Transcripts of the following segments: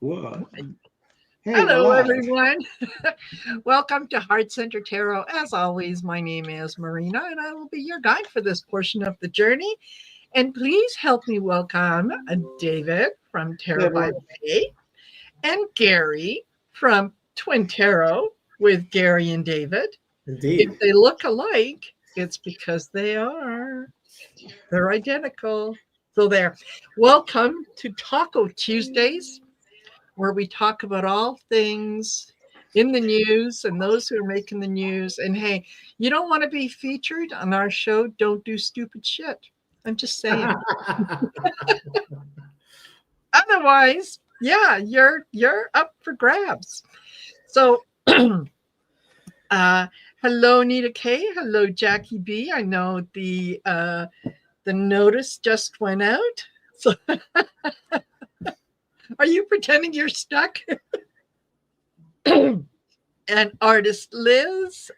What? Hey, Hello, we're live. everyone. Welcome to Heart Center Tarot. As always, my name is Marina, and I will be your guide for this portion of the journey. And please help me welcome David from Hey, Tarot by everyone. Bay and Gary from Twin Tarot with Gary and David. Indeed. If they look alike, it's because they are. They're identical. So there. Welcome to Taco Tuesdays, where we talk about all things in the news and those who are making the news. And hey, you don't want to be featured on our show, don't do stupid shit. I'm just saying. Otherwise, yeah, you're up for grabs. So hello Nita K, hello Jackie B. I know the notice just went out. So are you pretending you're stuck? And artist Liz,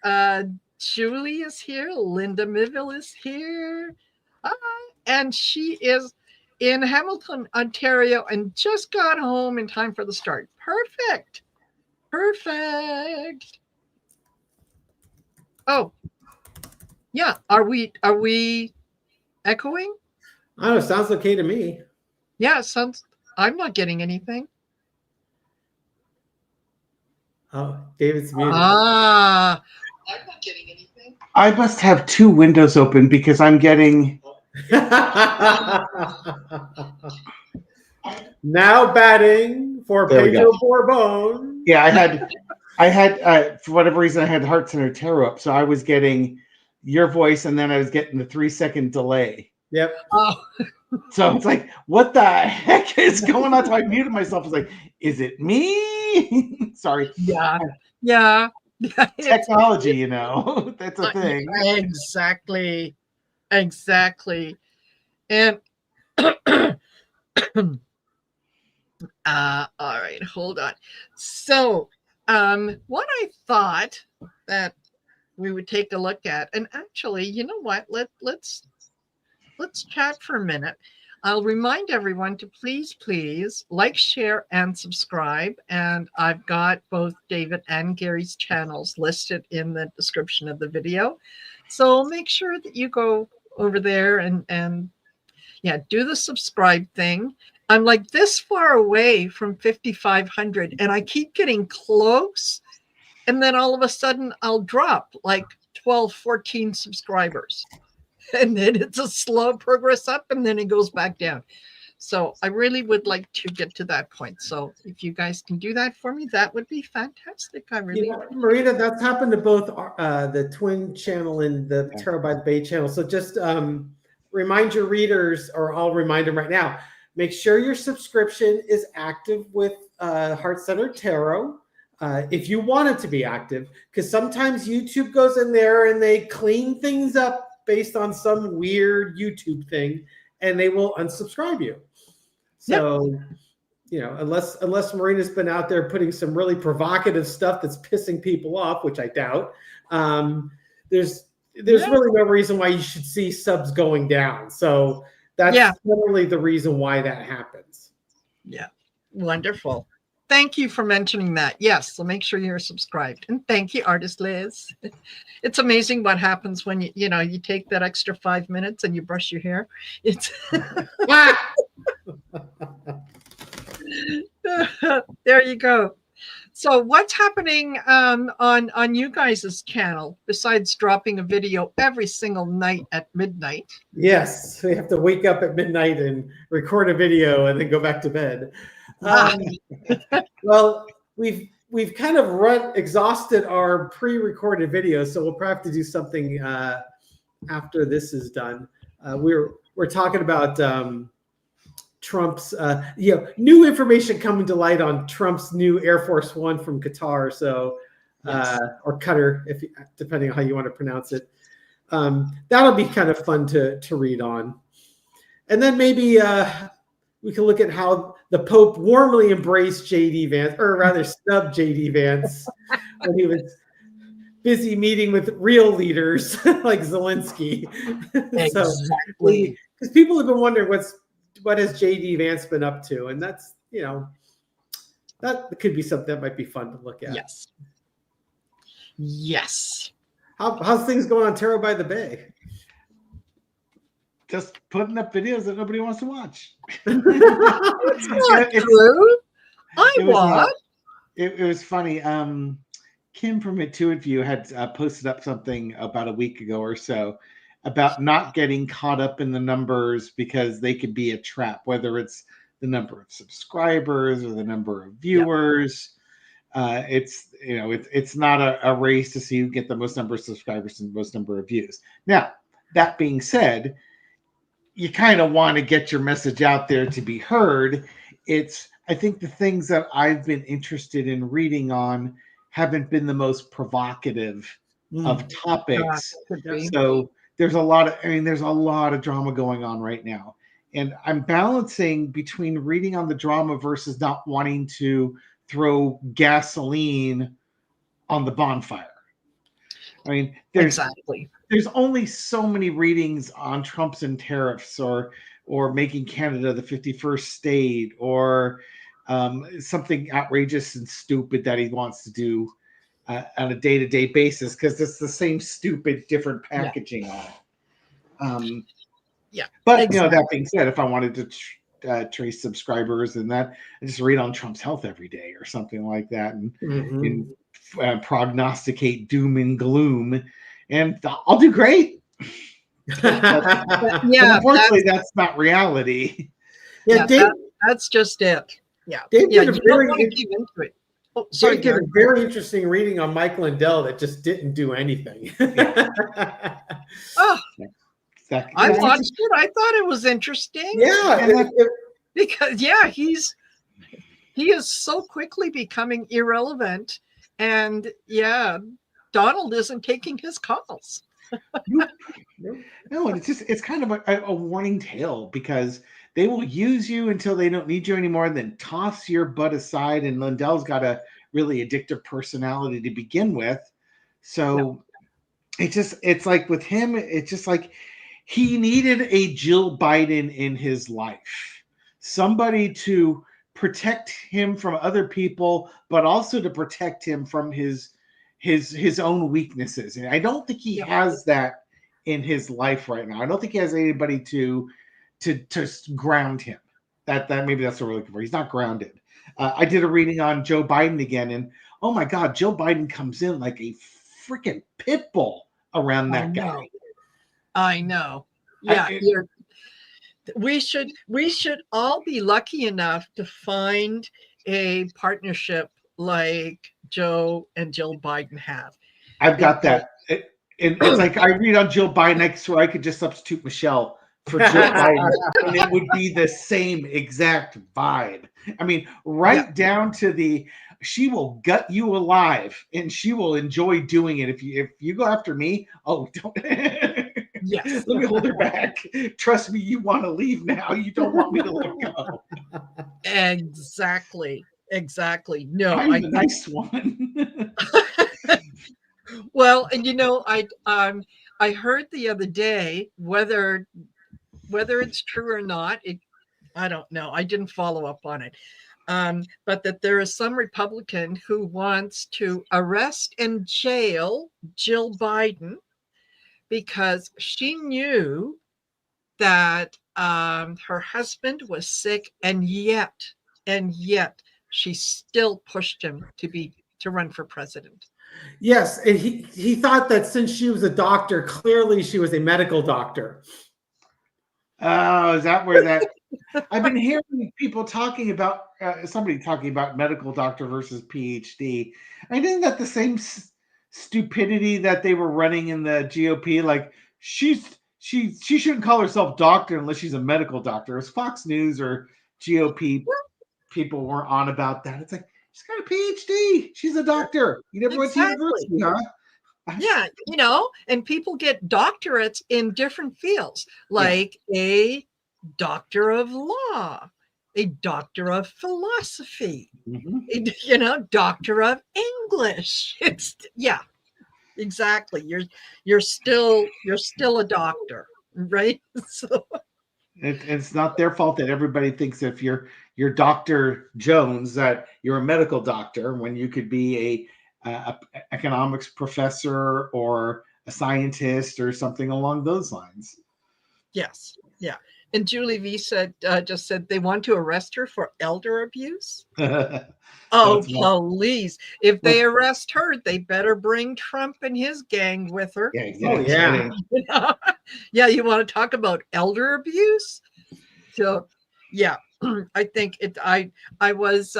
Julie is here, Linda Miville is here, and she is in Hamilton, Ontario, and just got home in time for the start. Perfect. Oh, yeah. Are we echoing? I don't know. Sounds okay to me. Yeah, sounds. I'm not getting anything. Oh, David's muted. I'm not getting anything. I must have two windows open because I'm getting. Now batting for There we Pedro go. Bourbon. Yeah, I had for whatever reason I had Heart Center Tarot up, so I was getting your voice, and then I was getting the 3-second delay. Yep. Oh. So it's like, what the heck is going on? So I muted myself. I was like, is it me? Sorry. Yeah. Technology, you know, that's a thing. Exactly. And all right, hold on. So, what I thought that we would take a look at, and actually, you know what? Let's chat for a minute. I'll remind everyone to please like, share, and subscribe. And I've got both David and Gary's channels listed in the description of the video. So make sure that you go over there and yeah, do the subscribe thing. I'm like this far away from 5,500 and I keep getting close. And then all of a sudden I'll drop like 12, 14 subscribers. And then it's a slow progress up and then it goes back down. So I really would like to get to that point. So if you guys can do that for me, that would be fantastic. I really Marina, that's happened to both the Twin channel and the Tarot by the Bay channel. So just remind your readers, or I'll remind them right now, make sure your subscription is active with Heart Center Tarot. If you want it to be active, because sometimes YouTube goes in there and they clean things up based on some weird YouTube thing, and they will unsubscribe you. So, you know, unless Marina's been out there putting some really provocative stuff that's pissing people off, which I doubt, there's really no reason why you should see subs going down. So that's literally the reason why that happens. Yeah, wonderful. Thank you for mentioning that. Yes, so make sure you're subscribed. And thank you, Artist Liz. It's amazing what happens when you take that extra 5 minutes and you brush your hair. It's there you go. So what's happening on you guys' channel besides dropping a video every single night at midnight? Yes, we have to wake up at midnight and record a video and then go back to bed. Well, we've kind of exhausted our pre-recorded videos, so we'll probably have to do something after this is done. We're talking about Trump's new information coming to light on Trump's new Air Force One from Qatar, so or Qatar, depending on how you want to pronounce it. That'll be kind of fun to read on, and then maybe we can look at how the Pope warmly embraced J.D. Vance, or rather snubbed J.D. Vance when he was busy meeting with real leaders like Zelensky. Exactly. Because people have been wondering what has J.D. Vance been up to, and that's that could be something that might be fun to look at. Yes. Yes. How's things going on Terror by the Bay? Just putting up videos that nobody wants to watch. That's not true. It was funny. Kim from Intuit View had posted up something about a week ago or so about not getting caught up in the numbers because they could be a trap, whether it's the number of subscribers or the number of viewers. It's not a race to see who get the most number of subscribers and most number of views. Now, that being said, you kind of want to get your message out there to be heard. I think the things that I've been interested in reading on haven't been the most provocative of topics. So there's a lot of drama going on right now. And I'm balancing between reading on the drama versus not wanting to throw gasoline on the bonfire. I mean, there's only so many readings on Trump's and tariffs or making Canada the 51st state or something outrageous and stupid that he wants to do on a day-to-day basis because it's the same stupid, different packaging on it. But that being said, if I wanted to trace subscribers and that, I just read on Trump's health every day or something like that and prognosticate doom and gloom, and I'll do great. Unfortunately, that's not reality. That's just it. Dave did a very interesting reading on Mike Lindell that just didn't do anything. Exactly. I watched it. I thought it was interesting. Yeah, because he is so quickly becoming irrelevant, and Donald isn't taking his calls. No, it's kind of a warning tale because they will use you until they don't need you anymore, and then toss your butt aside. And Lindell's got a really addictive personality to begin with, so it's like with him, it's just like he needed a Jill Biden in his life, somebody to protect him from other people, but also to protect him from his own weaknesses. And I don't think he has that in his life right now. I don't think he has anybody to ground him. That maybe that's what we're looking for. He's not grounded. I did a reading on Joe Biden again, and oh my God, Joe Biden comes in like a freaking pit bull around that guy. I know. Yeah, we should all be lucky enough to find a partnership like Joe and Jill Biden have. I've got that. It's like I read on Jill Biden, I swear I could just substitute Michelle for Jill Biden, and it would be the same exact vibe. I mean, down to she will gut you alive, and she will enjoy doing it. If you go after me, don't. Yes, let me hold her back. Trust me, you want to leave now. You don't want me to let go. Exactly. No, I'm the nice one. Well, and I heard the other day whether it's true or not. I don't know. I didn't follow up on it. But that there is some Republican who wants to arrest and jail Jill Biden because she knew that her husband was sick, and yet she still pushed him to run for president. Yes, and he thought that since she was a doctor, clearly she was a medical doctor. Oh, is that where that? I've been hearing people talking about somebody talking about medical doctor versus PhD. I mean, isn't that the same stupidity that they were running in the GOP? Like she shouldn't call herself doctor unless she's a medical doctor. As Fox News or GOP people weren't on about that. It's like she's got a PhD. She's a doctor. You never went to university, huh? Yeah, and people get doctorates in different fields, like a doctor of law, a doctor of philosophy, doctor of English. It's exactly. You're still a doctor, right? So it's not their fault that everybody thinks if you're you're Dr. Jones, that you're a medical doctor when you could be a economics professor or a scientist or something along those lines. Yes. Yeah. And Julie V said, just said they want to arrest her for elder abuse. Oh, please. If they arrest her, they better bring Trump and his gang with her. Yeah, exactly. Oh, yeah. Yeah, you want to talk about elder abuse? So, yeah, I think I was,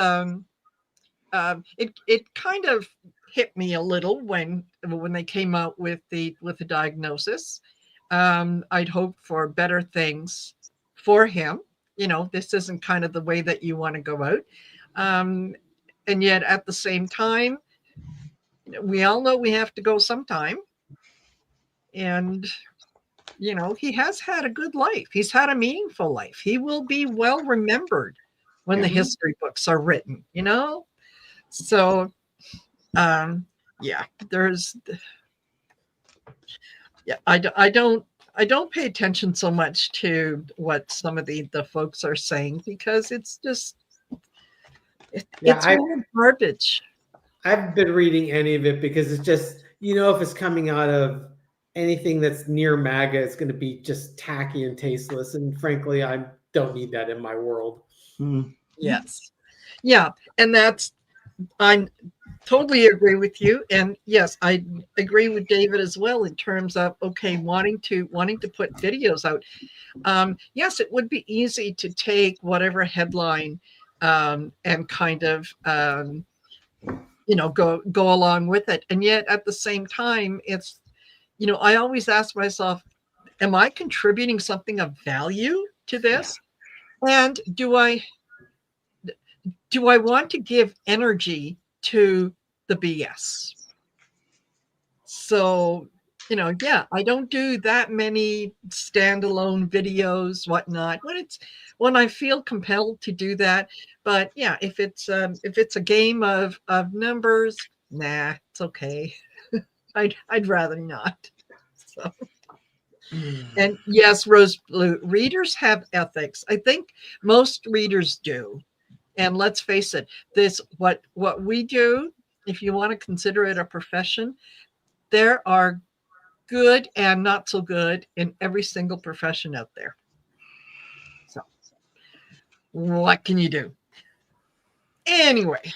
it kind of hit me a little when they came out with the diagnosis. I'd hoped for better things for him. This isn't kind of the way that you want to go out. And yet at the same time, we all know we have to go sometime. And, he has had a good life. He's had a meaningful life. He will be well remembered when the history books are written, So, yeah, I don't pay attention so much to what some of the folks are saying, because it's just, it's garbage. I've been reading any of it because it's just, if it's coming out of anything that's near MAGA, it's going to be just tacky and tasteless. And frankly, I don't need that in my world. Yes. Yeah. And I totally agree with you. And yes, I agree with David as well in terms of, okay, wanting to put videos out. Yes, it would be easy to take whatever headline and kind of, go along with it. And yet at the same time, it's, I always ask myself, am I contributing something of value to this? And do I want to give energy to the BS? So, yeah, I don't do that many standalone videos, whatnot, when I feel compelled to do that. But yeah, if it's a game of numbers, nah, it's okay. I'd rather not. So. And yes, Rose Blue, readers have ethics. I think most readers do. And let's face it, what we do, if you want to consider it a profession, there are good and not so good in every single profession out there. So what can you do? Anyway,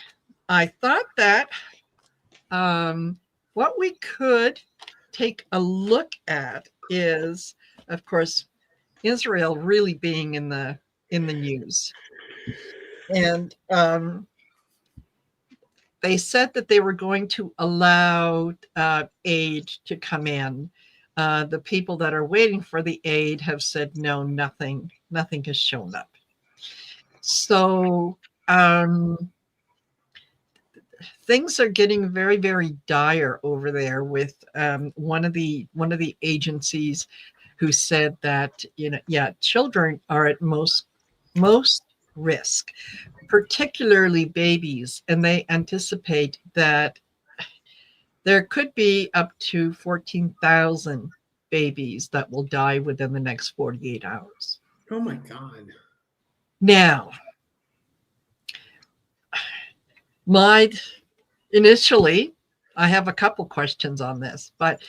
I thought that what we could take a look at is, of course, Israel really being in the news. And they said that they were going to allow aid to come in. The people that are waiting for the aid have said no, nothing has shown up. So things are getting very, very dire over there with one of the agencies who said that, children are at most risk, particularly babies, and they anticipate that there could be up to 14,000 babies that will die within the next 48 hours. Oh my God. Now, initially, I have a couple questions on this, but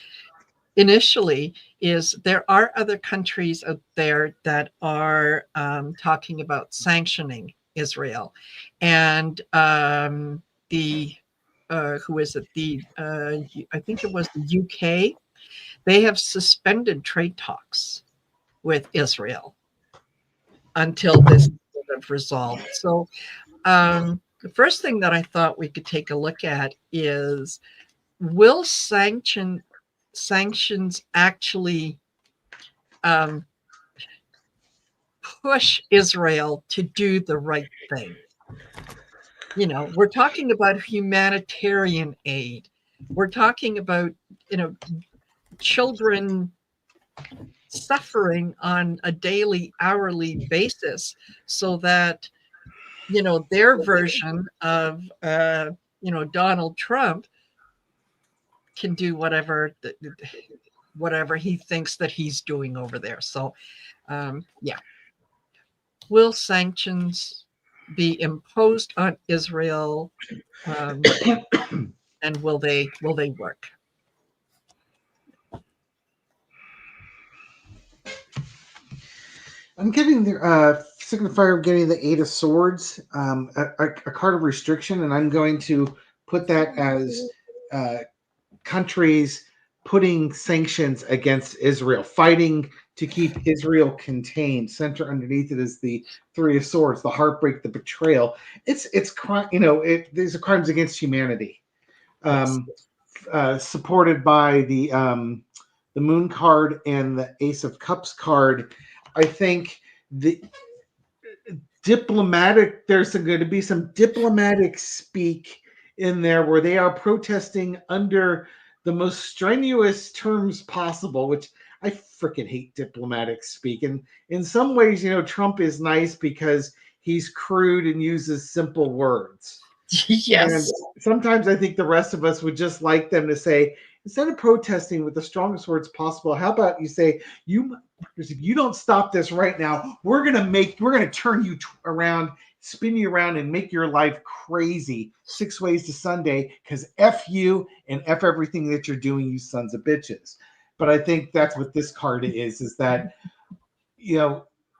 initially there are other countries out there that are talking about sanctioning Israel, and who is it? I think it was the UK. They have suspended trade talks with Israel until this is sort of resolved. So the first thing that I thought we could take a look at is, will sanctions actually push Israel to do the right thing? We're talking about humanitarian aid. We're talking about, children suffering on a daily, hourly basis, so that, their version of, Donald Trump can do whatever he thinks that he's doing over there. So, yeah. Will sanctions be imposed on Israel, and will they work? I'm getting the signifier of getting the Eight of Swords, a card of restriction, and I'm going to put that as countries putting sanctions against Israel, fighting to keep Israel contained. Center underneath it is the Three of Swords, the heartbreak, the betrayal. It's crime. These are crimes against humanity. Supported by the Moon card and the Ace of Cups card. I think the there's going to be some diplomatic speak in there where they are protesting under the most strenuous terms possible, which I freaking hate diplomatic speak. And in some ways, Trump is nice because he's crude and uses simple words. Yes. And sometimes I think the rest of us would just like them to say, instead of protesting with the strongest words possible, how about you say, if you don't stop this right now, we're gonna turn you around, spin you around, and make your life crazy 6 ways to Sunday, because F you and F everything that you're doing, you sons of bitches. But I think that's what this card is that,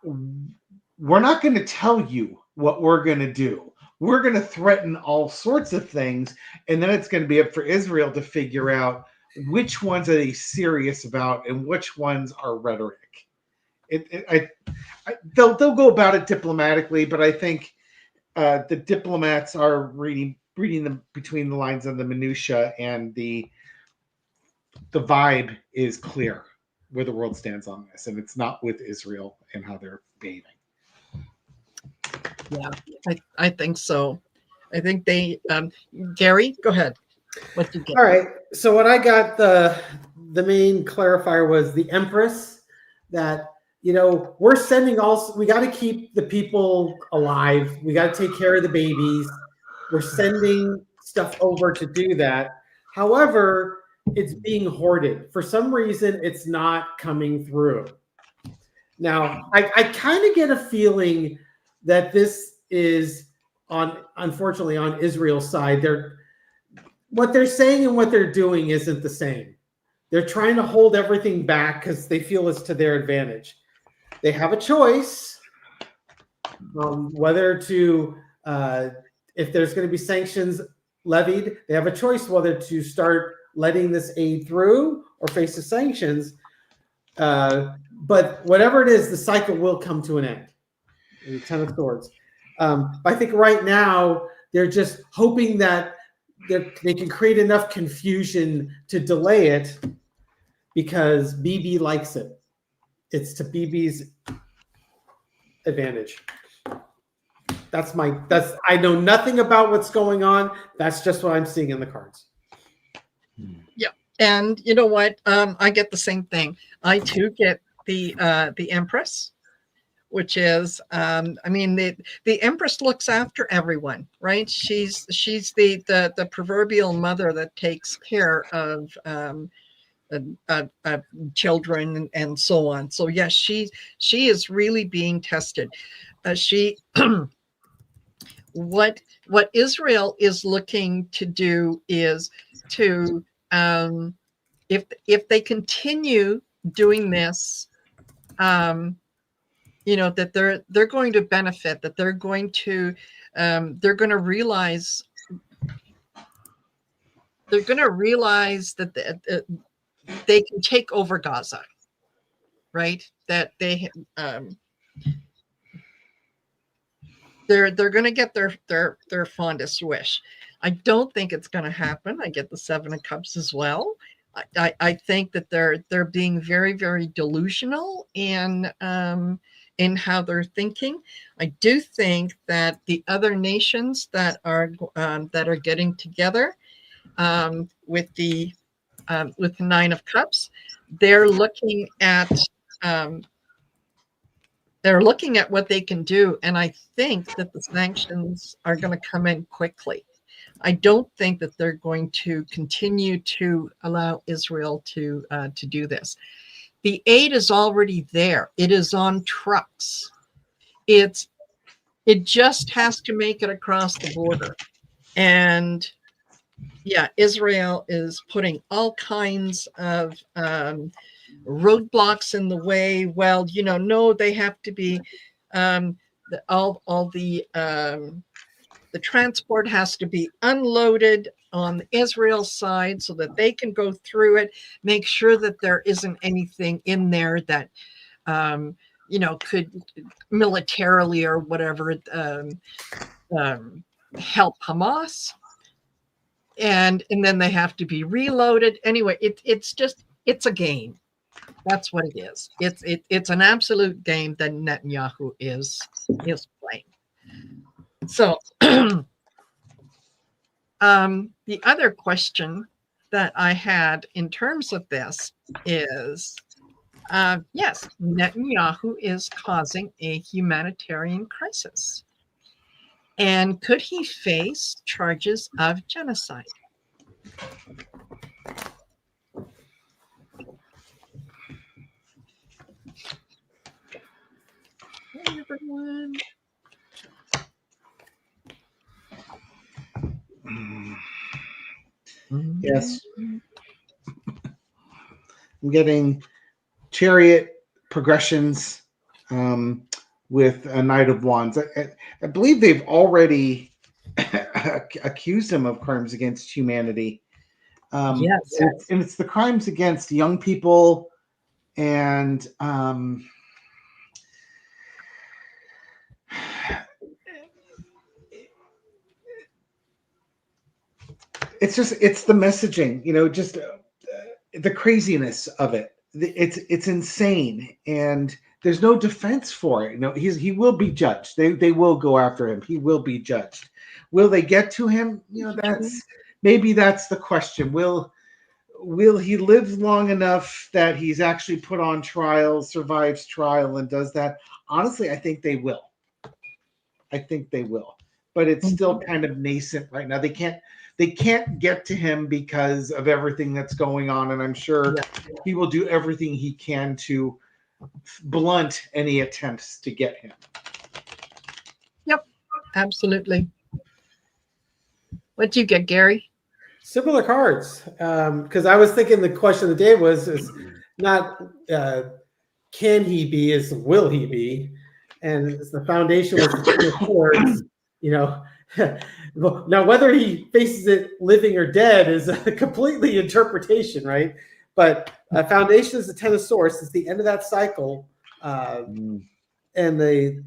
we're not going to tell you what we're going to do. We're going to threaten all sorts of things, and then it's going to be up for Israel to figure out which ones are they serious about and which ones are rhetoric. They'll go about it diplomatically, but I think the diplomats are reading them between the lines of the minutia, and the vibe is clear where the world stands on this, and it's not with Israel and how they're behaving. Yeah, I think so. I think they, Gary, go ahead. What you get? All right. So what I got, the main clarifier was the Empress, that, we're sending we got to keep the people alive. We got to take care of the babies. We're sending stuff over to do that. However, it's being hoarded. For some reason, it's not coming through. Now, I kind of get a feeling that this is unfortunately on Israel's side. What they're saying and what they're doing isn't the same. They're trying to hold everything back because they feel it's to their advantage. They have a choice whether to, if there's going to be sanctions levied, they have a choice whether to start letting this aid through or face the sanctions. But whatever it is, the cycle will come to an end. The Ten of Swords. I think right now they're just hoping that they can create enough confusion to delay it because Bibi likes it. It's to Bibi's advantage. I know nothing about what's going on. That's just what I'm seeing in the cards. Yeah. And you know what? I get the same thing. I too get the Empress, which is, the Empress looks after everyone, right? She's the proverbial mother that takes care of children and so on. So yes, she is really being tested. What Israel is looking to do is to, if they continue doing this, that they're going to benefit, that they're going to realize that they can take over Gaza, right? That they're going to get their fondest wish. I don't think it's going to happen. I get the Seven of Cups as well. I think that they're being very, very delusional in how they're thinking. I do think that the other nations that are getting together with the Nine of Cups, they're looking at what they can do, and I think that the sanctions are going to come in quickly. I don't think that they're going to continue to allow Israel to do this. The aid is already there. It is on trucks. It's It just has to make it across the border. And yeah, Israel is putting all kinds of roadblocks in the way. Well, no, they have to be all the transport has to be unloaded on Israel's side so that they can go through it, make sure that there isn't anything in there that could militarily or whatever help Hamas. And then they have to be reloaded. Anyway, it's a game. That's what it is. It's an absolute game that Netanyahu is playing. So the other question that I had in terms of this is, yes, Netanyahu is causing a humanitarian crisis. And could he face charges of genocide? Hey, everyone. Yes. I'm getting chariot progressions with a Knight of Wands. I believe they've already accused him of crimes against humanity. Yes. And it's the crimes against young people and it's the messaging, just the craziness of it. It's insane, and there's no defense for it. He will be judged. They will go after him. He will be judged. Will they get to him? That's the question. Will he live long enough that he's actually put on trial, survives trial, and does that? Honestly, I think they will. But it's still kind of nascent right now. They can't get to him because of everything that's going on, and I'm sure he will do everything he can to blunt any attempts to get him. Yep, absolutely. What'd you get, Gary? Similar cards, because I was thinking the question of the day is not can he be, is will he be, and the foundation was the chords, Now, whether he faces it living or dead is a completely interpretation, right? But foundation is the Ten of Swords. It's the end of that cycle, and the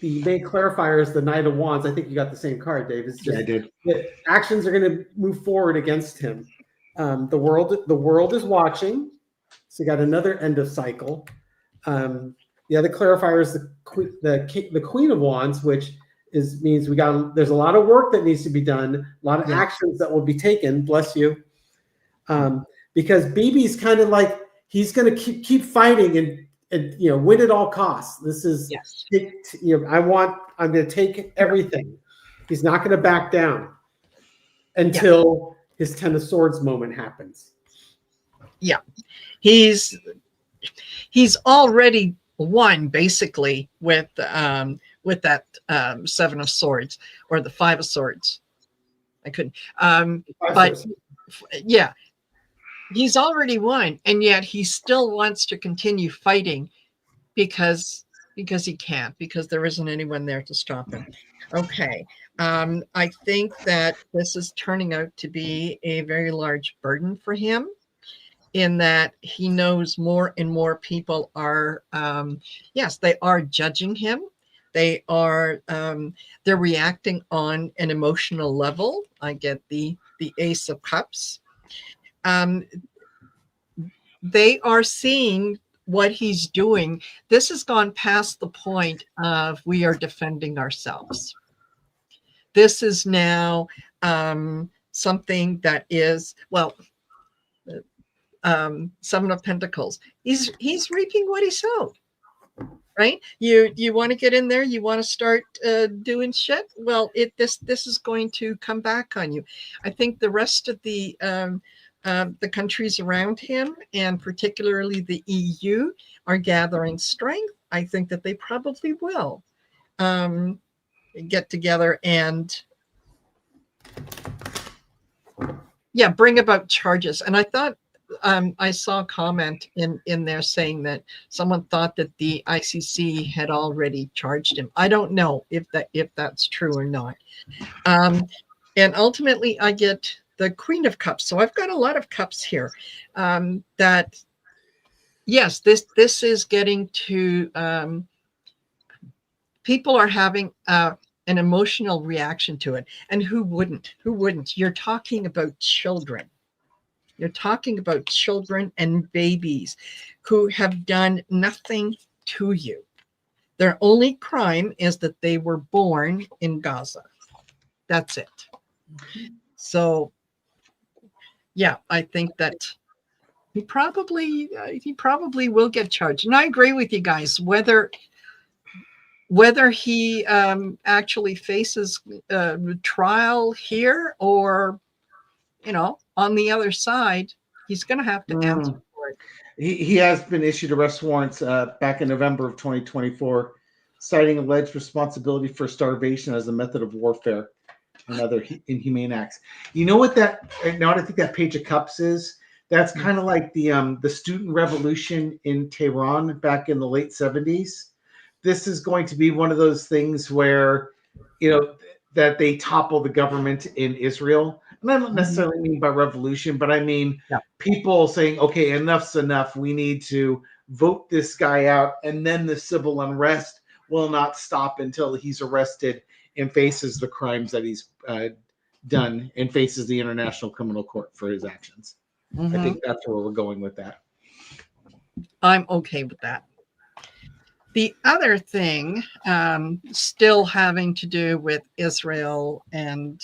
main clarifier is the Knight of Wands. I think you got the same card, Dave. It's just I did. The actions are going to move forward against him. The world is watching. So you got another end of cycle. The other clarifier is the Queen of Wands, which means there's a lot of work that needs to be done, a lot of actions that will be taken. Bless you. Because BB's kind of like he's going to keep fighting and win at all costs. This is I'm going to take everything. He's not going to back down until his Ten of Swords moment happens. Yeah, he's already won basically with that Seven of Swords or the Five of Swords. I couldn't. But yeah, he's already won, and yet he still wants to continue fighting because he can't, because there isn't anyone there to stop him. Okay. I think that this is turning out to be a very large burden for him, in that he knows more and more people are, they are judging him. They are, they're reacting on an emotional level. I get the Ace of Cups. They are seeing what he's doing. This has gone past the point of we are defending ourselves. This is now something that is, Seven of Pentacles. He's reaping what he sowed, right? You want to get in there, you want to start doing shit. Well, this is going to come back on you. I think the rest of the countries around him, and particularly the EU, are gathering strength. I think that they probably will. get together and bring about charges. And I thought I saw a comment in there saying that someone thought that the ICC had already charged him. I don't know if that's true or not. And ultimately, I get the Queen of Cups. So I've got a lot of cups here. That yes, this is getting to people are having an emotional reaction to it, and who wouldn't? Who wouldn't? You're talking about children. You're talking about children and babies who have done nothing to you. Their only crime is that they were born in Gaza. That's it. So, yeah, I think that he probably will get charged. And I agree with you guys. Whether he actually faces trial here or, on the other side, he's going to have to answer for it. He has been issued arrest warrants back in November of 2024, citing alleged responsibility for starvation as a method of warfare and other inhumane acts. You know what that? Now I think that page of cups is. That's kind of like the student revolution in Tehran back in the late 70s. This is going to be one of those things where, that they topple the government in Israel. And I don't necessarily mean by revolution, but I mean people saying, okay, enough's enough. We need to vote this guy out. And then the civil unrest will not stop until he's arrested and faces the crimes that he's done and faces the International Criminal Court for his actions. I think that's where we're going with that. I'm okay with that. The other thing, still having to do with Israel and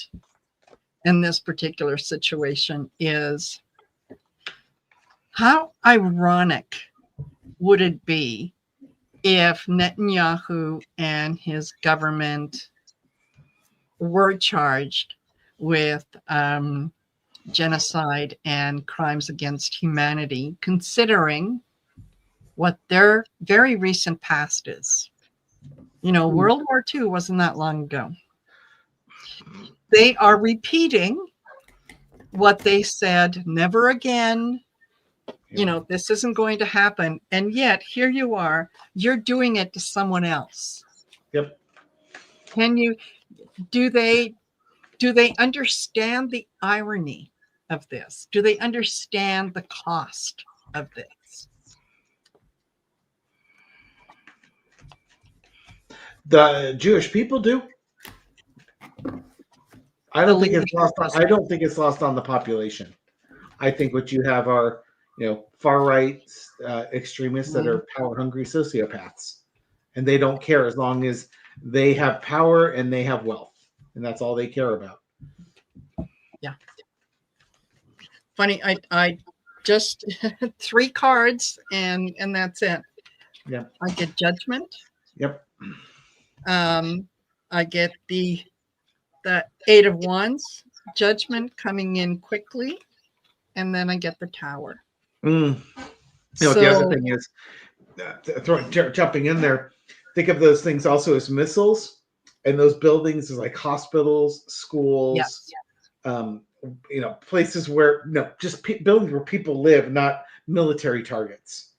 this particular situation, is how ironic would it be if Netanyahu and his government were charged with genocide and crimes against humanity, considering what their very recent past is. World War II wasn't that long ago. They are repeating what they said, never again. This isn't going to happen. And yet here you are, you're doing it to someone else. Yep. Do they understand the irony of this? Do they understand the cost of this? The Jewish people do. I don't think it's lost on the population. I think what you have are, far right extremists that are power hungry sociopaths, and they don't care as long as they have power and they have wealth, and that's all they care about. Yeah. Funny, I just 3 cards and that's it. Yeah. I get judgment. Yep. I get the 8 of Wands, judgment coming in quickly, and then I get the Tower. The other thing is, jumping in there, think of those things also as missiles, and those buildings as like hospitals, schools, places where just buildings where people live, not military targets.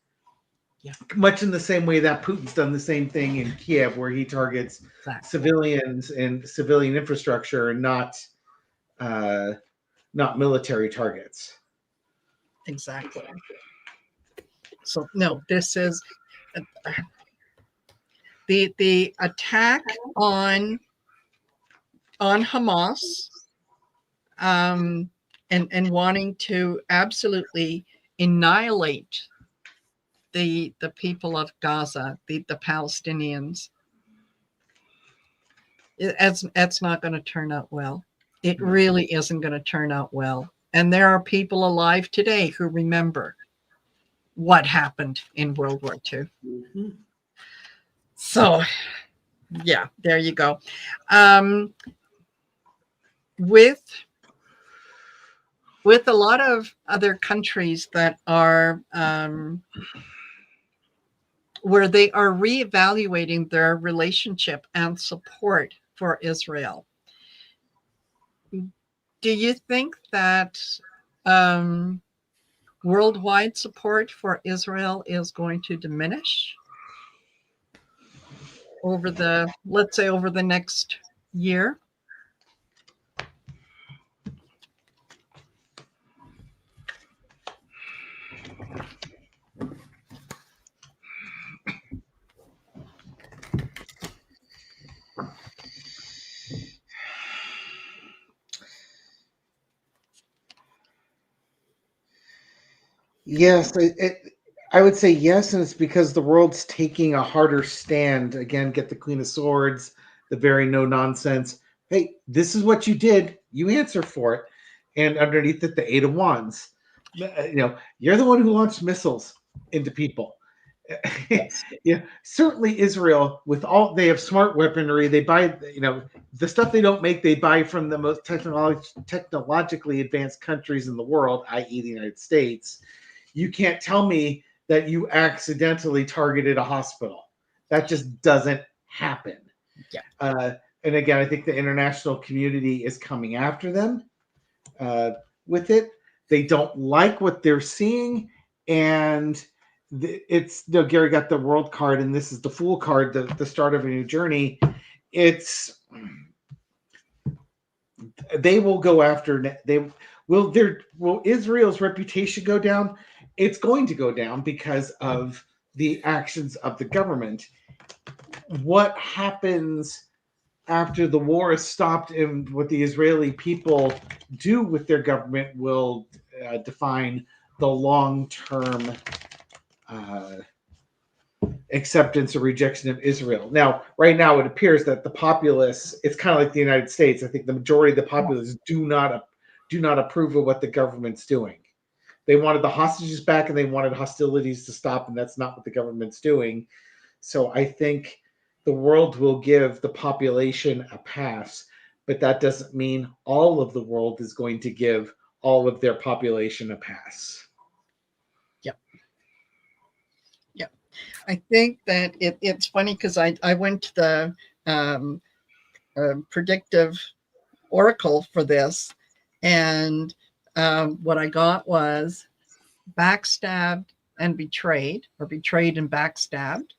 Yeah. Much in the same way that Putin's done the same thing in Kiev, where he targets civilians and civilian infrastructure, and not military targets. Exactly. So no, this is the attack on Hamas, and wanting to absolutely annihilate the people of Gaza, the Palestinians. It's not going to turn out well. It really isn't going to turn out well. And there are people alive today who remember what happened in World War II. So, yeah, there you go. With a lot of other countries that are where they are reevaluating their relationship and support for Israel. Do you think that worldwide support for Israel is going to diminish over the, let's say, over the next year? Yes, I would say yes, and it's because the world's taking a harder stand. Again, get the Queen of Swords, the very no nonsense. Hey, this is what you did. You answer for it. And underneath it, the Eight of Wands. You're the one who launched missiles into people. Yeah, certainly Israel, with all they have smart weaponry, they buy, the stuff they don't make, they buy from the most technologically advanced countries in the world, i.e. the United States. You can't tell me that you accidentally targeted a hospital. That just doesn't happen. Yeah. And again, I think the international community is coming after them with it. They don't like what they're seeing, and Gary got the world card, and this is the Fool card, the start of a new journey. They will go after. Will Israel's reputation go down? It's going to go down because of the actions of the government. What happens after the war is stopped and what the Israeli people do with their government will define the long-term acceptance or rejection of Israel. Now, right now, it appears that the populace, it's kind of like the United States. I think the majority of the populace do not approve of what the government's doing. They wanted the hostages back and they wanted hostilities to stop, and that's not what the government's doing. So I think the world will give the population a pass, but that doesn't mean all of the world is going to give all of their population a pass. I think that it's funny because I went to the predictive oracle for this, and what I got was backstabbed and betrayed, or betrayed and backstabbed.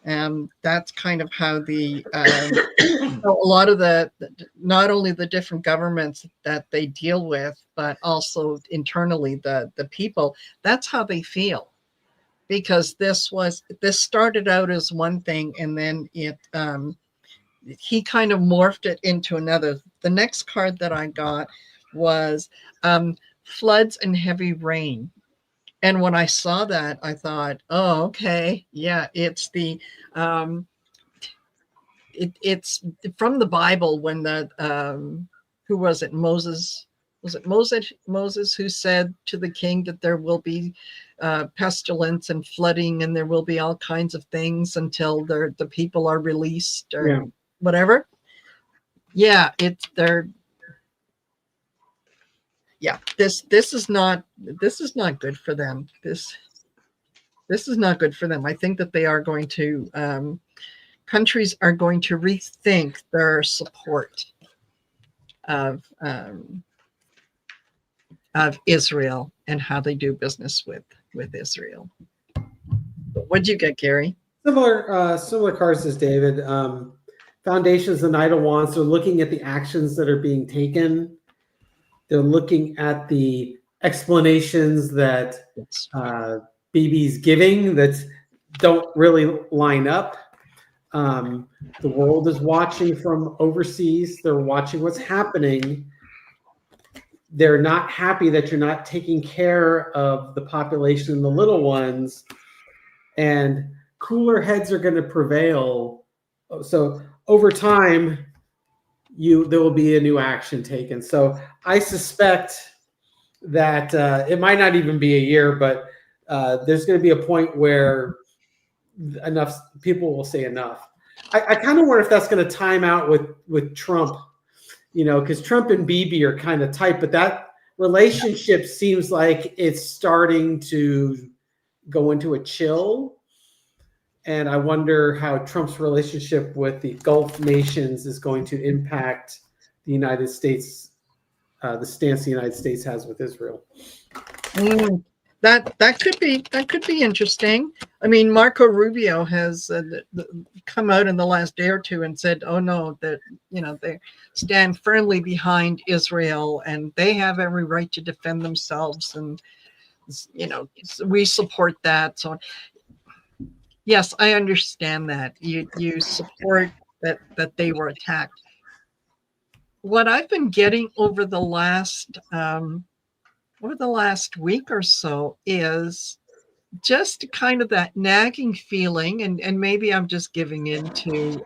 That's kind of how a lot of the not only the different governments that they deal with, but also internally the people. That's how they feel. Because this started out as one thing, and then he kind of morphed it into another. The next card that I got was floods and heavy rain. And when I saw that, I thought, oh, okay, yeah, it's it's from the Bible when who was it? Moses. Was it Moses who said to the king that there will be pestilence and flooding, and there will be all kinds of things until the people are released or whatever? Yeah, this is not good for them. This is not good for them. I think that they are going to countries are going to rethink their support of Israel and how they do business with Israel. What'd you get, Gary? Similar cards as David. Foundations and Knight of Wands are looking at the actions that are being taken. They're looking at the explanations that BB's giving that don't really line up. The world is watching from overseas. They're watching what's happening. They're not happy that you're not taking care of the population and the little ones, and cooler heads are going to prevail. So over time, there will be a new action taken. So I suspect that it might not even be a year, but there's going to be a point where enough people will say enough. I kind of wonder if that's going to time out with Trump. Because Trump and Bibi are kind of tight, but that relationship seems like it's starting to go into a chill. And I wonder how Trump's relationship with the Gulf nations is going to impact the United States, the stance the United States has with Israel. That could be interesting. I mean, Marco Rubio has come out in the last day or two and said, "Oh no, that they stand firmly behind Israel and they have every right to defend themselves, and we support that." So, yes, I understand that you support that they were attacked. What I've been getting over the last week or so is just kind of that nagging feeling, and maybe I'm just giving into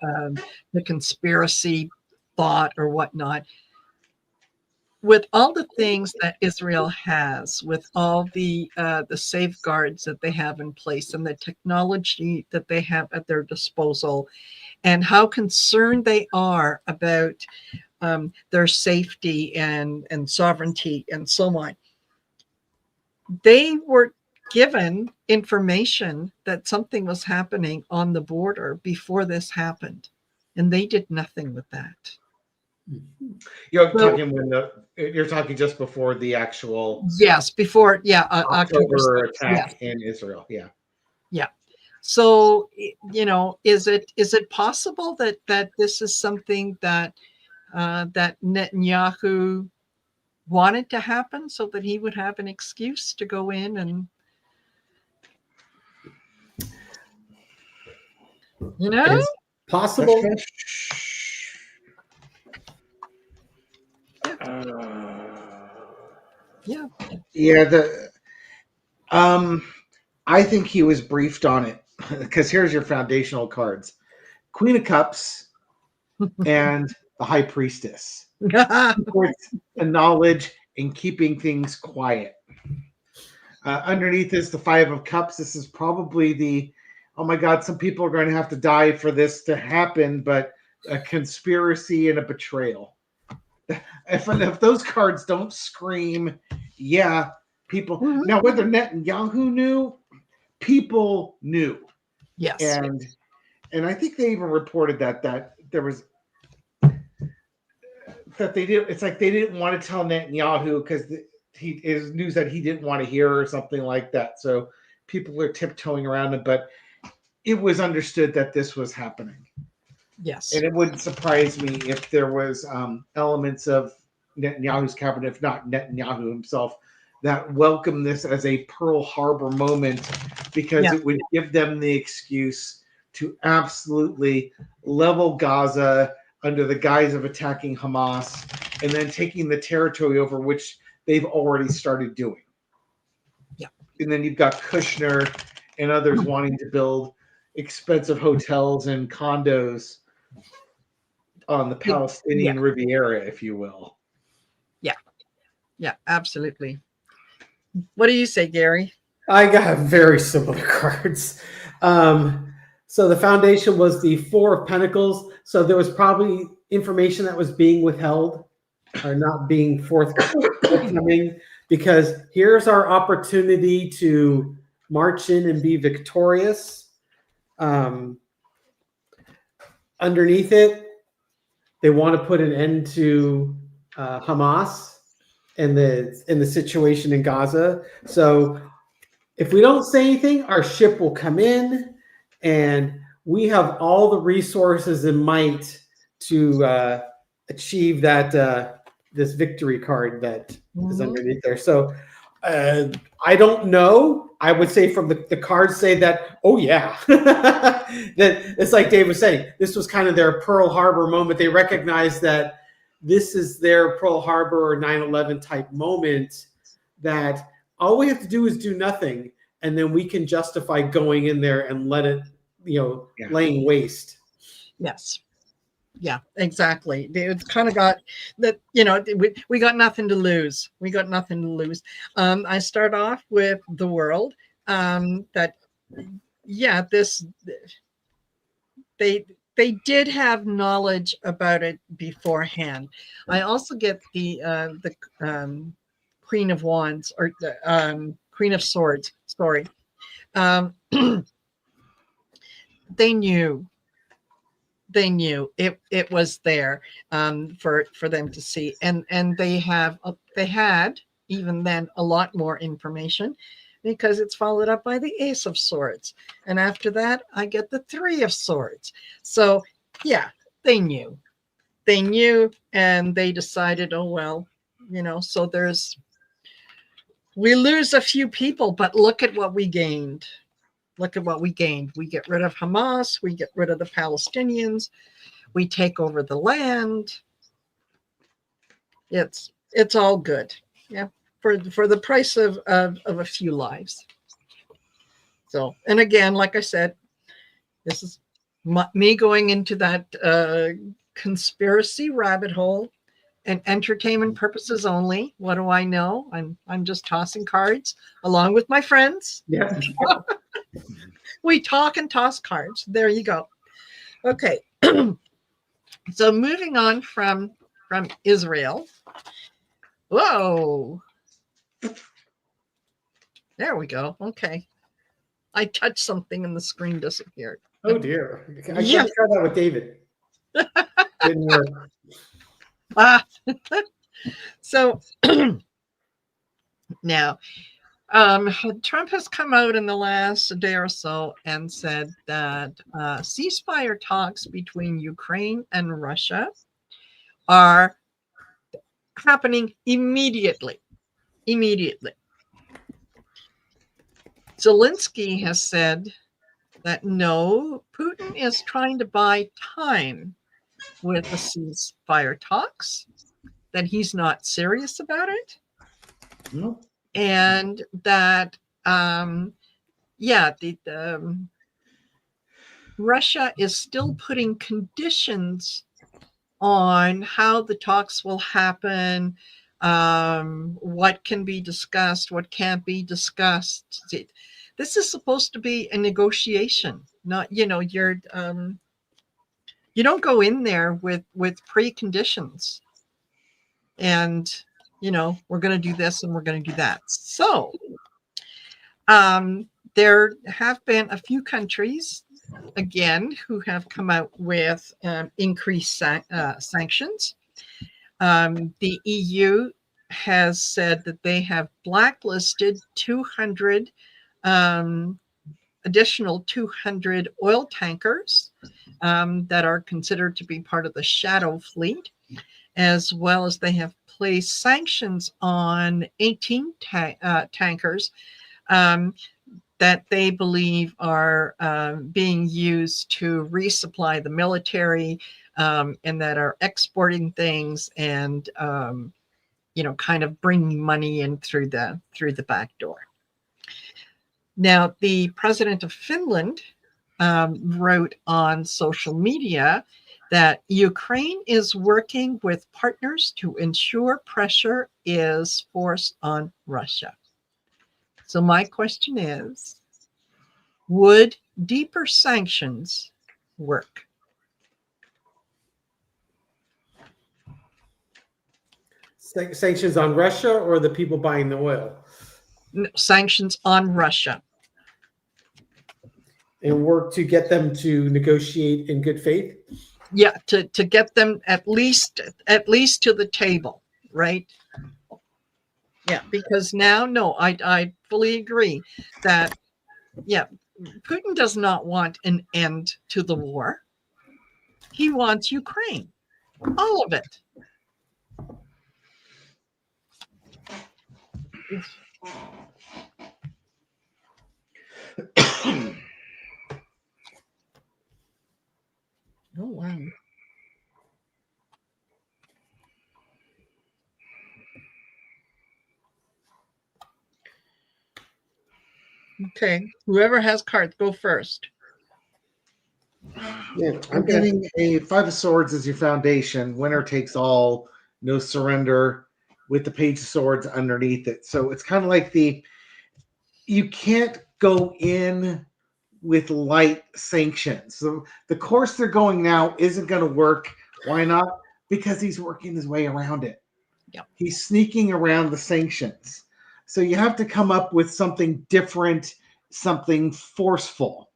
the conspiracy thought or whatnot. With all the things that Israel has, with all the safeguards that they have in place and the technology that they have at their disposal, and how concerned they are about their safety and sovereignty and so on, they were given information that something was happening on the border before this happened, and they did nothing with that. You're talking just before the actual before October attack yes. in Israel. Yeah. So is it possible that this is something that that Netanyahu wanted to happen so that he would have an excuse to go in and It's possible. I think he was briefed on it, because here's your foundational cards: Queen of Cups and the High Priestess. Supports the knowledge and keeping things quiet. Underneath is the Five of Cups. This is probably the, oh my God, some people are going to have to die for this to happen, but a conspiracy and a betrayal. If those cards don't scream, yeah, people. Now, whether Netanyahu knew, people knew. Yes. And I think they even reported that there was, that they did. It's like they didn't want to tell Netanyahu because is news that he didn't want to hear or something like that. So people are tiptoeing around it, but it was understood that this was happening. Yes. And it wouldn't surprise me if there was elements of Netanyahu's cabinet, if not Netanyahu himself, that welcomed this as a Pearl Harbor moment, because it would give them the excuse to absolutely level Gaza under the guise of attacking Hamas and then taking the territory over, which they've already started doing. Yeah. And then you've got Kushner and others wanting to build expensive hotels and condos on the Palestinian Riviera, if you will. Yeah, absolutely. What do you say, Gary? I got very similar cards. So the foundation was the Four of Pentacles. So there was probably information that was being withheld or not being forthcoming, because here's our opportunity to march in and be victorious. Underneath it, they want to put an end to Hamas and the situation in Gaza. So if we don't say anything, our ship will come in, and we have all the resources and might to achieve that this victory card that is underneath there. So I don't know. I would say from the cards say that, oh yeah, that it's like Dave was saying, this was kind of their Pearl Harbor moment. They recognize that this is their Pearl Harbor or 9/11 type moment, that all we have to do is do nothing, and then we can justify going in there and let it, laying waste. Yes. Yeah, exactly. It's kind of got that, we got nothing to lose. We got nothing to lose. I start off with the world. They did have knowledge about it beforehand. I also get the Queen of Wands, or the Queen of Swords. Sorry. they knew. They knew it was there for them to see, and they had even then a lot more information, because it's followed up by the Ace of Swords, and after that I get the Three of Swords. So yeah, they knew, and they decided, oh well, so we lose a few people, but look at what we gained. Look at what we gained. We get rid of Hamas, we get rid of the Palestinians, we take over the land. It's all good. Yeah. For the price of a few lives. So, and again, like I said, this is me going into that conspiracy rabbit hole, and entertainment purposes only. What do I know? I'm just tossing cards along with my friends. Yeah. We talk and toss cards. There you go. Okay. So moving on from Israel. Whoa. There we go. Okay. I touched something and the screen disappeared. Oh dear. I Yeah. tried that with David. Didn't work. So now, Trump has come out in the last day or so and said that ceasefire talks between Ukraine and Russia are happening immediately. Zelensky has said that no, Putin is trying to buy time with the ceasefire talks, that he's not serious about it. No. And that, Russia is still putting conditions on how the talks will happen, what can be discussed, what can't be discussed. This is supposed to be a negotiation, not, you don't go in there with preconditions and, we're going to do this and we're going to do that. So there have been a few countries, again, who have come out with increased sanctions. The EU has said that they have blacklisted 200 additional 200 oil tankers that are considered to be part of the shadow fleet, as well as they have placed sanctions on 18 tankers that they believe are being used to resupply the military, and that are exporting things and kind of bringing money in through the back door. Now, the president of Finland wrote on social media that Ukraine is working with partners to ensure pressure is forced on Russia. So my question is, would deeper sanctions work? Sanctions on Russia or the people buying the oil? Sanctions on Russia. And work to get them to negotiate in good faith? Yeah, to get them at least to the table, right? Yeah, because now, no, I fully agree that, yeah, Putin does not want an end to the war. He wants Ukraine, all of it. Oh, wow. Okay, whoever has cards, go first. Yeah, I'm getting a Five of Swords as your foundation. Winner takes all, no surrender, with the Page of Swords underneath it. So it's kind of like you can't go in with light sanctions. So the course they're going now isn't going to work. Why not? Because he's working his way around it. Yep. He's sneaking around the sanctions. So you have to come up with something different, something forceful.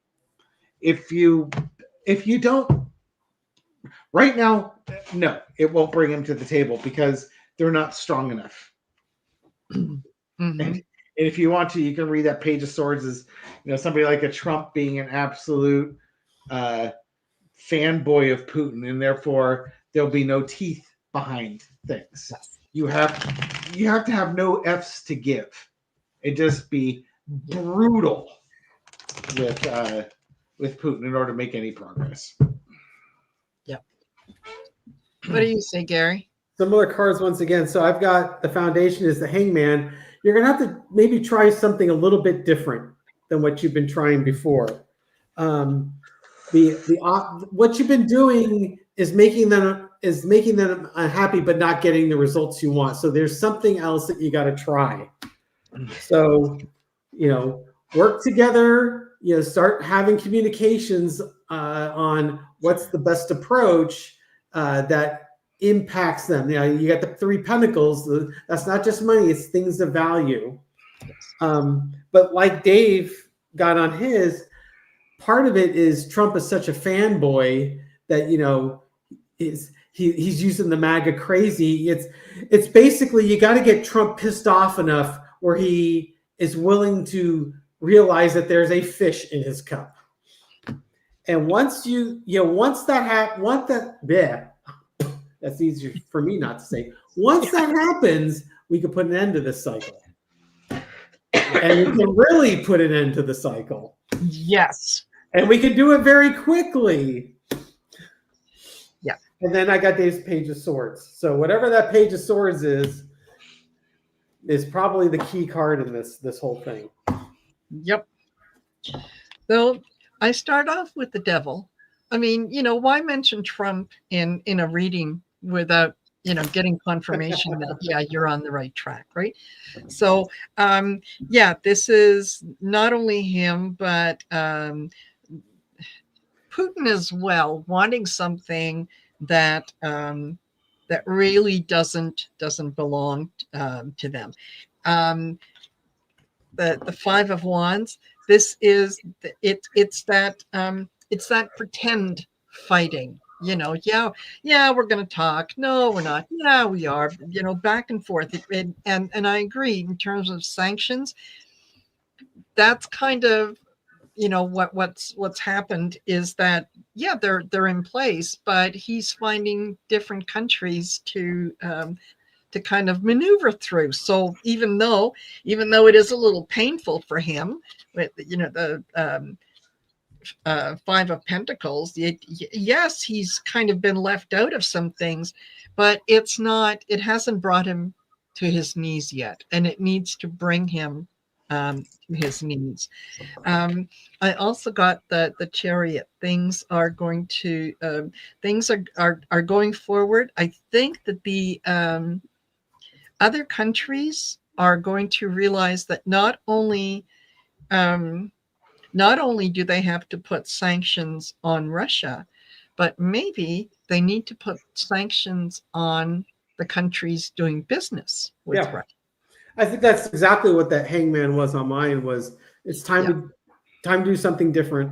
if you don't right now, no, it won't bring him to the table because they're not strong enough. And if you want to, you can read that Page of Swords as somebody like a Trump being an absolute fanboy of Putin, and therefore there'll be no teeth behind things. You have to have no F's to give. It just be brutal with Putin in order to make any progress. Yep. What do you say, Gary? Similar cards once again. So I've got the foundation is the Hangman. You're going to have to maybe try something a little bit different than what you've been trying before. What you've been doing is making them unhappy, but not getting the results you want. So there's something else that you got to try. So, work together. Start having communications on what's the best approach that impacts them. You got the 3 pentacles. That's not just money; it's things of value. But like Dave got on his, part of it is Trump is such a fanboy that he's using the MAGA crazy. It's basically you got to get Trump pissed off enough where he is willing to realize that there's a fish in his cup. And once that's easier for me not to say. Once that happens, we can put an end to this cycle. And we can really put an end to the cycle. Yes. And we can do it very quickly. Yeah. And then I got Dave's Page of Swords. So whatever that Page of Swords is probably the key card in this whole thing. Yep. So I start off with the devil. I mean, why mention Trump in a reading without, getting confirmation that, yeah, you're on the right track, right? So, this is not only him, but Putin as well, wanting something that that really doesn't belong to them. The 5 of Wands. This is it's that pretend fighting. Yeah, we're going to talk. No, we're not. Yeah, we are. Back and forth. And I agree in terms of sanctions. That's kind of what's happened is that they're in place, but he's finding different countries to kind of maneuver through. So even though it is a little painful for him with the 5 of Pentacles, yes, he's kind of been left out of some things, but it hasn't brought him to his knees yet, and it needs to bring him to his knees. I also got the Chariot. Things are going to things are going forward. I think that the other countries are going to realize that not only do they have to put sanctions on Russia, but maybe they need to put sanctions on the countries doing business with Russia. I think that's exactly what that Hangman was on mine. Was it's time to do something different,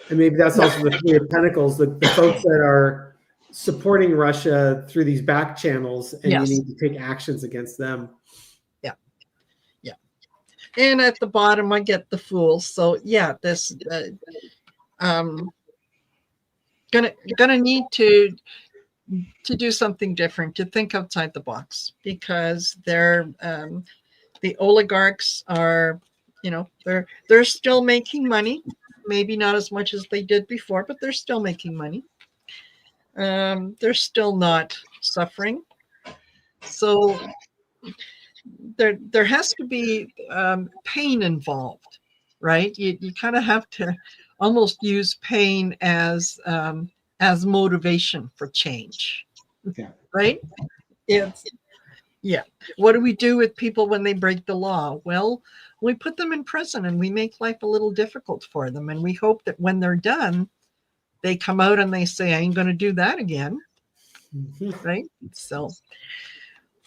and maybe that's also the 3 of Pentacles, the folks that are supporting Russia through these back channels, and you need to take actions against them. And at the bottom, I get the Fool. So this gonna need to do something different, to think outside the box, because they're the oligarchs are, they're still making money, maybe not as much as they did before, but they're still making money. They're still not suffering. So there has to be pain involved, right? You kind of have to almost use pain as motivation for change, right? What do we do with people when they break the law? Well, we put them in prison and we make life a little difficult for them, and we hope that when they're done, they come out and they say, I ain't going to do that again, right? So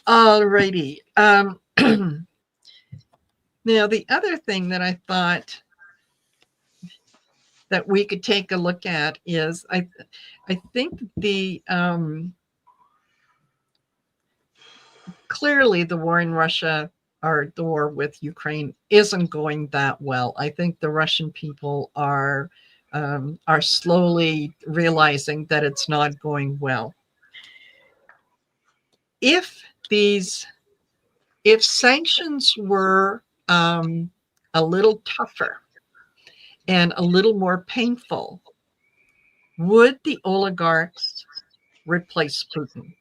alrighty. Now, the other thing that I thought that we could take a look at is I think clearly the war in Russia or the war with Ukraine isn't going that well. I think the Russian people are slowly realizing that it's not going well. If sanctions were a little tougher and a little more painful, would the oligarchs replace Putin?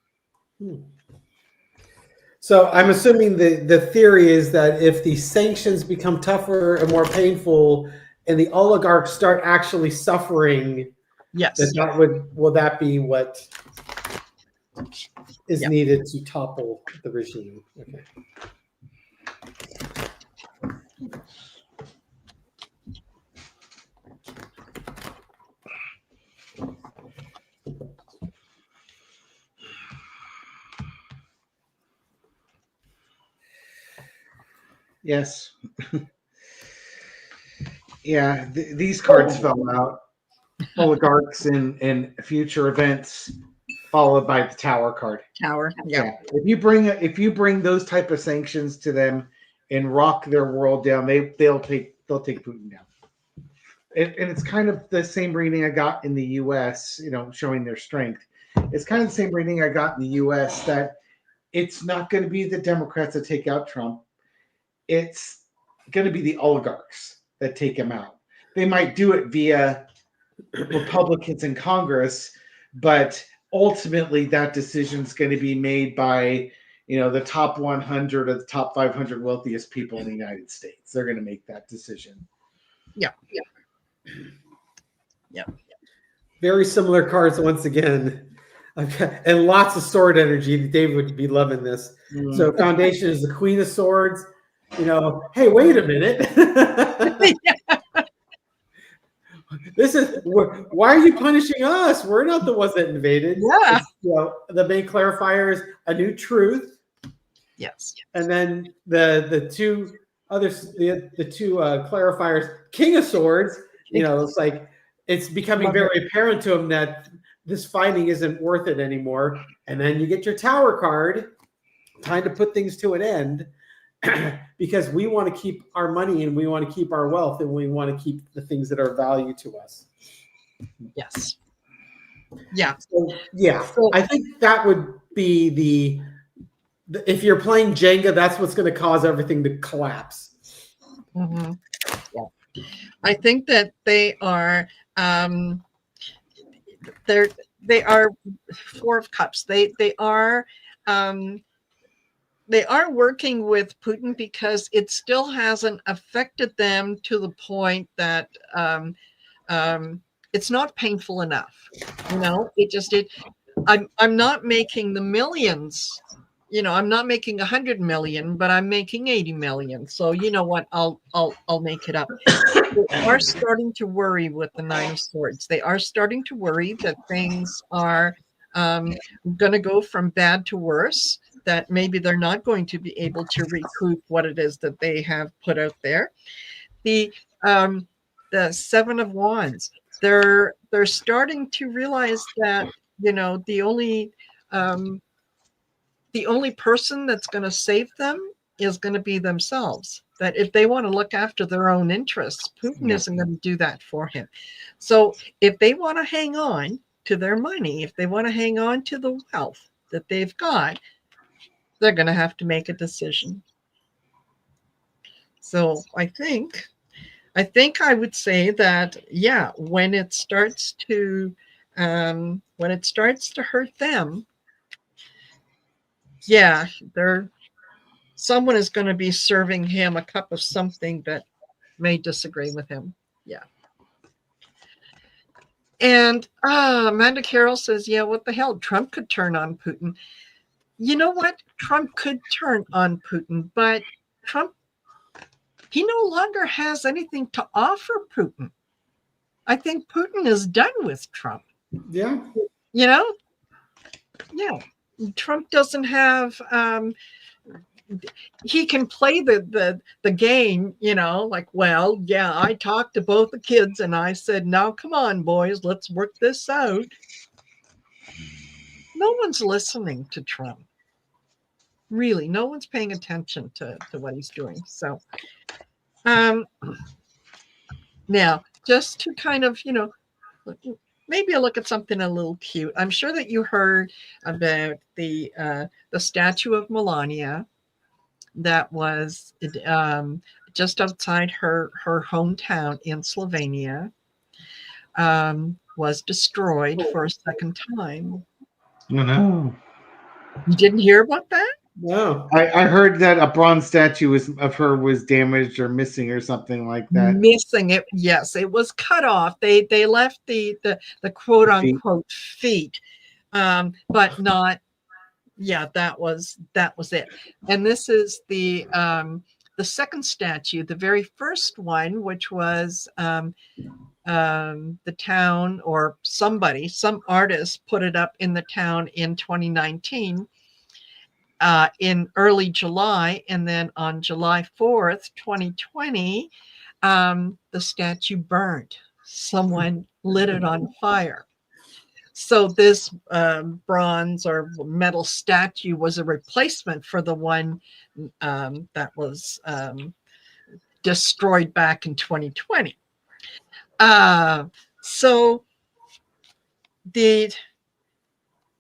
So I'm assuming the theory is that if the sanctions become tougher and more painful and the oligarchs start actually suffering, yes, will that be what is needed to topple the regime? Okay. Yes. Yeah, these cards fell out. Oligarchs in future events, followed by the Tower card. Tower. Yeah. If you bring those type of sanctions to them and rock their world down, they'll take Putin down. And it's kind of the same reading I got in the U.S. Showing their strength. It's kind of the same reading I got in the U.S. that it's not going to be the Democrats that take out Trump. It's going to be the oligarchs that take him out. They might do it via Republicans in Congress, but ultimately that decision is going to be made by the top 100 or the top 500 wealthiest people in the United States. They're going to make that decision. Yeah. Very similar cards once again. Okay. And lots of sword energy. David would be loving this. So Foundation is the Queen of Swords. Hey, wait a minute. This is why are you punishing us? We're not the ones that invaded. Yeah. The main clarifier is a new truth. Yes. And then the two others, the two clarifiers, King of Swords. It's like it's becoming very apparent to him that this fighting isn't worth it anymore. And then you get your Tower card, time to put things to an end. Because we want to keep our money and we want to keep our wealth and we want to keep the things that are value to us. Yes. Yeah. So I think that would be the if you're playing Jenga, that's what's going to cause everything to collapse. Mm-hmm. Yeah. I think that they are they are Four of Cups. They are working with Putin because it still hasn't affected them to the point that it's not painful enough. I'm not making the millions. I'm not making 100 million, but I'm making 80 million. So you know what? I'll make it up. They are starting to worry with the Nine of Swords. They are starting to worry that things are going to go from bad to worse, that maybe they're not going to be able to recoup what it is that they have put out there. The Seven of Wands, they're starting to realize that the only person that's going to save them is going to be themselves. That if they want to look after their own interests, Putin isn't going to do that for him. So if they want to hang on to their money, if they want to hang on to the wealth that they've got, they're going to have to make a decision. So I think I would say that, when it starts to hurt them, someone is going to be serving him a cup of something that may disagree with him. Yeah. And Amanda Carroll says, what the hell? Trump could turn on Putin. You know what? Trump could turn on Putin, but Trump, he no longer has anything to offer Putin. I think Putin is done with Trump. Yeah. Yeah. Trump doesn't have he can play the game, like, well, yeah, I talked to both the kids and I said, now come on, boys, let's work this out. No one's listening to Trump. Really, no one's paying attention to what he's doing. So now, just to kind of, maybe a look at something a little cute. I'm sure that you heard about the statue of Melania that was just outside her hometown in Slovenia, was destroyed for a second time. Oh, no. You didn't hear about that? No. I heard that a bronze statue of her was damaged or missing or something like that. Missing it, yes, it was cut off. They left the quote unquote feet, but not. Yeah, that was it. And this is the second statue. The very first one, which was the town or some artist put it up in the town in 2019. In early July, and then on July 4th, 2020, the statue burned. Someone lit it on fire. So this bronze or metal statue was a replacement for the one that was destroyed back in 2020. So the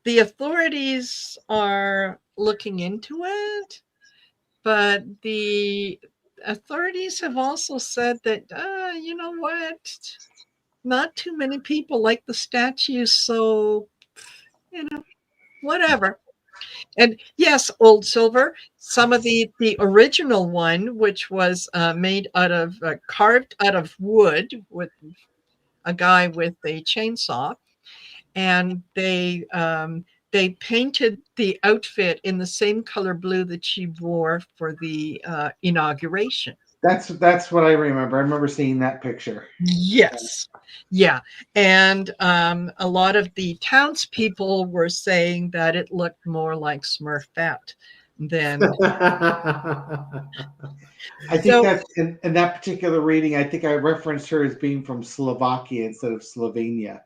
authorities are looking into it, but the authorities have also said that, you know what, not too many people like the statue, so, whatever. And yes, old silver, some of the original one, which was made out of, carved out of wood with a guy with a chainsaw, and they painted the outfit in the same color blue that she wore for the inauguration. That's what I remember. I remember seeing that picture. Yes. Yeah. And a lot of the townspeople were saying that it looked more like Smurfette than. I think that's in that particular reading, I think I referenced her as being from Slovakia instead of Slovenia.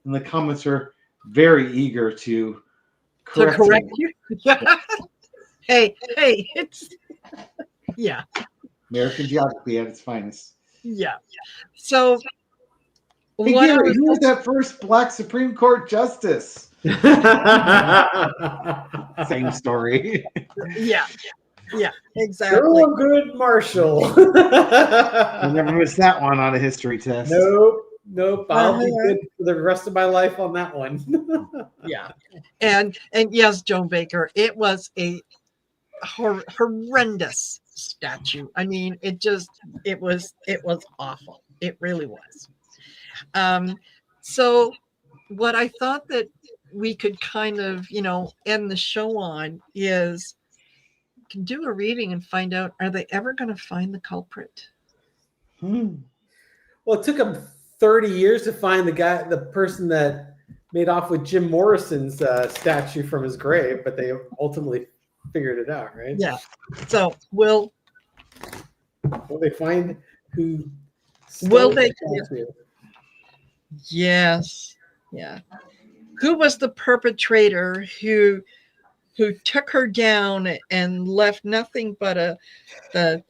And the comments are very eager to correct you. Yeah. Hey, it's yeah. American geography at its finest. Yeah. So hey, Gary, who was that first Black Supreme Court justice? Same story. Yeah, exactly. Good Marshall. I never missed that one on a history test. Nope. I'll be good for the rest of my life on that one. Yeah. And yes, Joan Baker, it was a horrendous statue. I mean, it was awful. It really was. So what I thought that we could kind of, end the show on is do a reading and find out, are they ever going to find the culprit? Well, it took them 30 years to find the person that made off with Jim Morrison's statue from his grave, but they ultimately figured it out, right? Yeah. So will they find who? Will they? Yes. Yeah. Who was the perpetrator who took her down and left nothing but the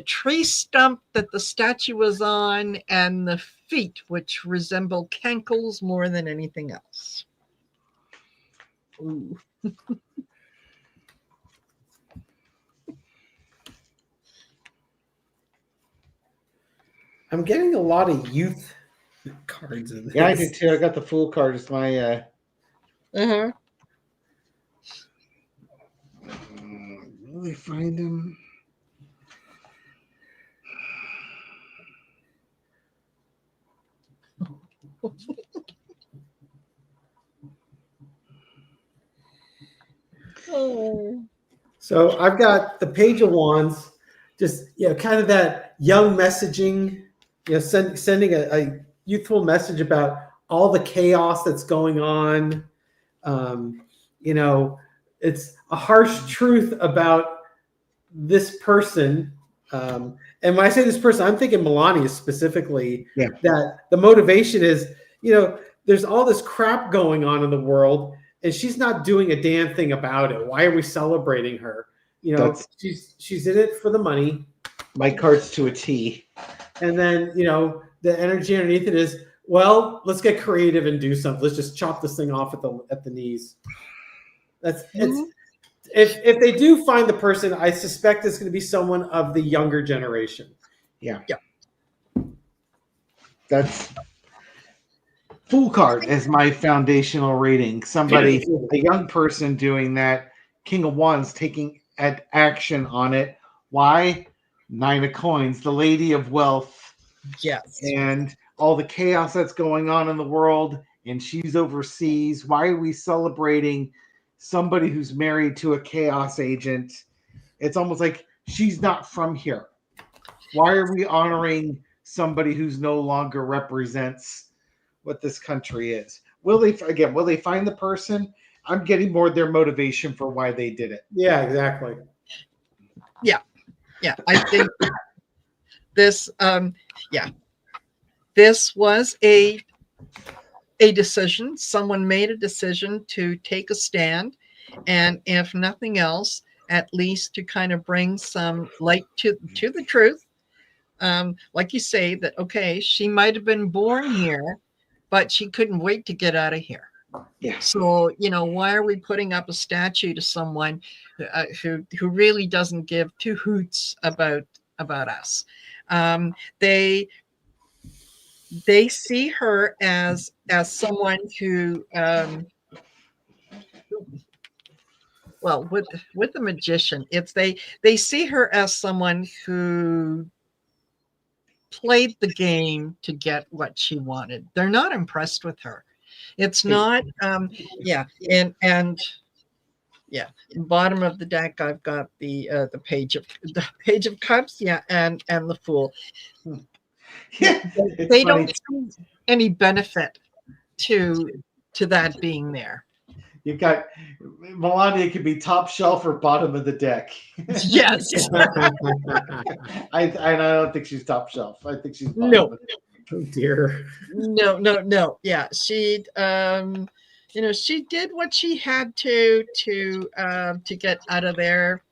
tree stump that the statue was on and the feet, which resemble cankles more than anything else? Ooh. I'm getting a lot of youth cards in this. Yeah, I did too. I got the Fool card as my will they find him? Oh. So I've got the Page of Wands, just kind of that young messaging, sending a youthful message about all the chaos that's going on. It's a harsh truth about this person, and when I say this person, I'm thinking Melania specifically, Yeah. that the motivation is, there's all this crap going on in the world, and she's not doing a damn thing about it. Why are we celebrating her? She's in it for the money. My cards to a T. And then, the energy underneath it is, well, let's get creative and do something. Let's just chop this thing off at the knees. If they do find the person, I suspect it's going to be someone of the younger generation. Yeah. Yeah. That's full card as my foundational rating. Somebody, a young person doing that. King of Wands taking action on it. Why? 9 of Coins, the Lady of Wealth. Yes. And all the chaos that's going on in the world, and she's overseas. Why are we celebrating somebody who's married to a chaos agent? It's almost like she's not from here. Why are we honoring somebody who's no longer represents what this country is? Will they find the person? I'm getting more their motivation for why they did it. Yeah, exactly. Yeah, I think this this was a decision. Someone made a decision to take a stand, and if nothing else, at least to kind of bring some light to the truth. Like you say, that okay, she might have been born here, but she couldn't wait to get out of here. Yeah. So, why are we putting up a statue to someone who really doesn't give two hoots about us? They see her as someone who, well, with the magician, it's they see her as someone who played the game to get what she wanted. They're not impressed with her. It's not, and bottom of the deck, I've got the page of cups, and the Fool. Yeah, they don't see any benefit to that being there. You've got Melania could be top shelf or bottom of the deck. Yes. I don't think she's top shelf. I think she's bottom. No. Oh dear. No. Yeah, she she did what she had to get out of there,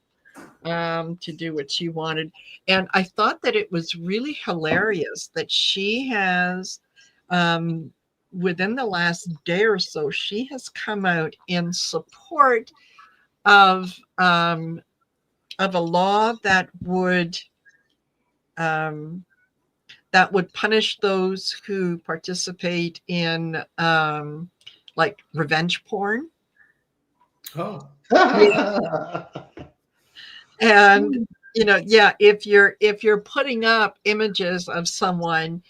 to do what she wanted. And I thought that it was really hilarious that she has, within the last day or so, she has come out in support of a law that would punish those who participate in like revenge porn. Oh. And if you're putting up images of someone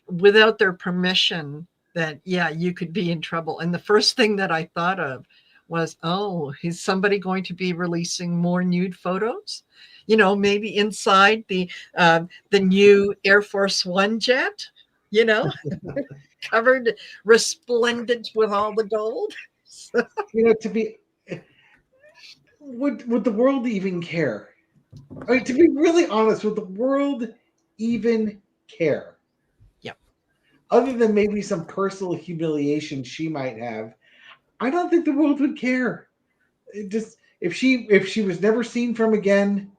without their permission, that you could be in trouble. And the first thing that I thought of was, oh, is somebody going to be releasing more nude photos? Maybe inside the new Air Force One jet, covered, resplendent with all the gold. To be, would the world even care? I mean, to be really honest, would the world even care? Yeah. Other than maybe some personal humiliation she might have, I don't think the world would care. It just if she was never seen from again,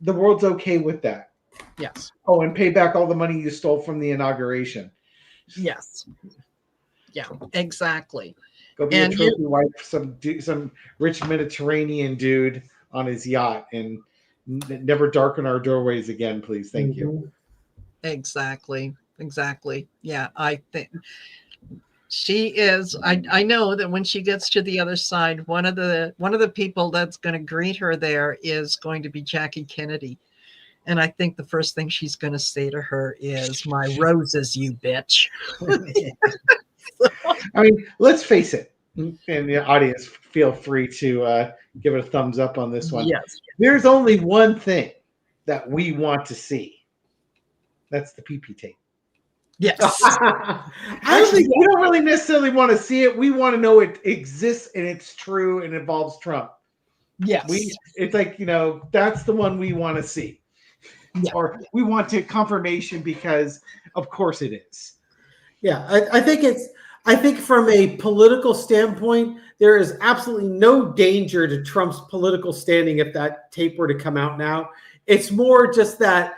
the world's okay with that. Yes. Oh, and pay back all the money you stole from the inauguration. Yes. Yeah, exactly. Go be a trophy wife for some rich Mediterranean dude on his yacht, and never darken our doorways again, please. Thank you. Exactly. Yeah, I think she is. I know that when she gets to the other side, one of the people that's going to greet her there is going to be Jackie Kennedy. And I think the first thing she's going to say to her is, "My roses, you bitch." I mean, let's face it, and the audience, feel free to give it a thumbs up on this one. Yes. There's only one thing that we want to see. That's the PP tape. Yes. Actually, we don't really necessarily want to see it. We want to know it exists and it's true and involves Trump. Yes. It's like, that's the one we want to see. Yeah. Or we want to confirmation because of course it is. Yeah, I think from a political standpoint, there is absolutely no danger to Trump's political standing if that tape were to come out now. It's more just that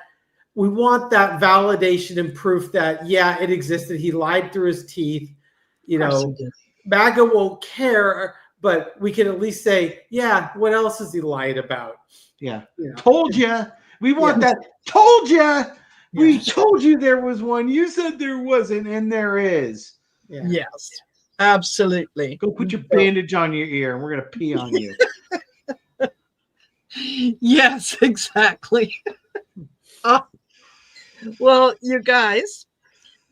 we want that validation and proof that, yeah, it existed. He lied through his teeth. MAGA won't care, but we can at least say, yeah, what else has he lied about? Yeah. Told you. We want that. Told you. We told you there was one. You said there wasn't, and there is. Yeah. Yes, absolutely. Go put your bandage on your ear, and we're going to pee on you. Yes, exactly. Well, you guys,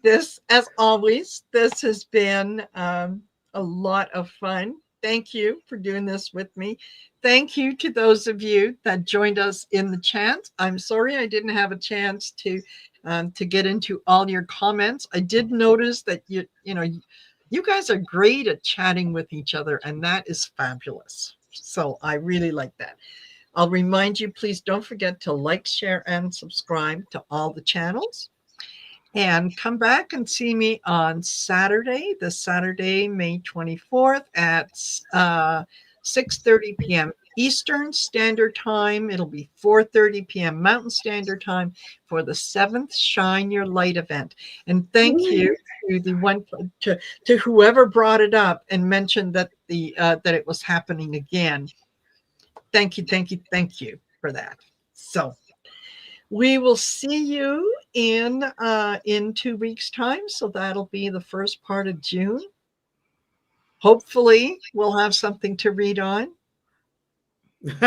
this, as always, this has been a lot of fun. Thank you for doing this with me. Thank you to those of you that joined us in the chat. I'm sorry I didn't have a chance to get into all your comments. I did notice that you guys are great at chatting with each other, and that is fabulous. So I really like that. I'll remind you, please don't forget to like, share, and subscribe to all the channels. And come back and see me on Saturday, this Saturday, May 24th at 6:30 p.m. Eastern Standard Time. It'll be 4:30 p.m. Mountain Standard Time for the 7th Shine Your Light event. And thank you to the one to whoever brought it up and mentioned that that it was happening again. Thank you for that. So we will see you in 2 weeks' time. So that'll be the first part of June. Hopefully, we'll have something to read on. It's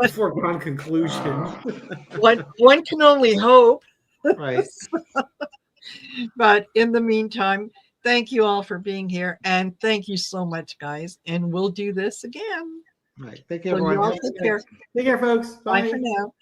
a foregone conclusion. One can only hope. Right. But in the meantime, thank you all for being here. And thank you so much, guys. And we'll do this again. Right. Thank you, So everyone. you all take care. Take care, folks. Bye for now.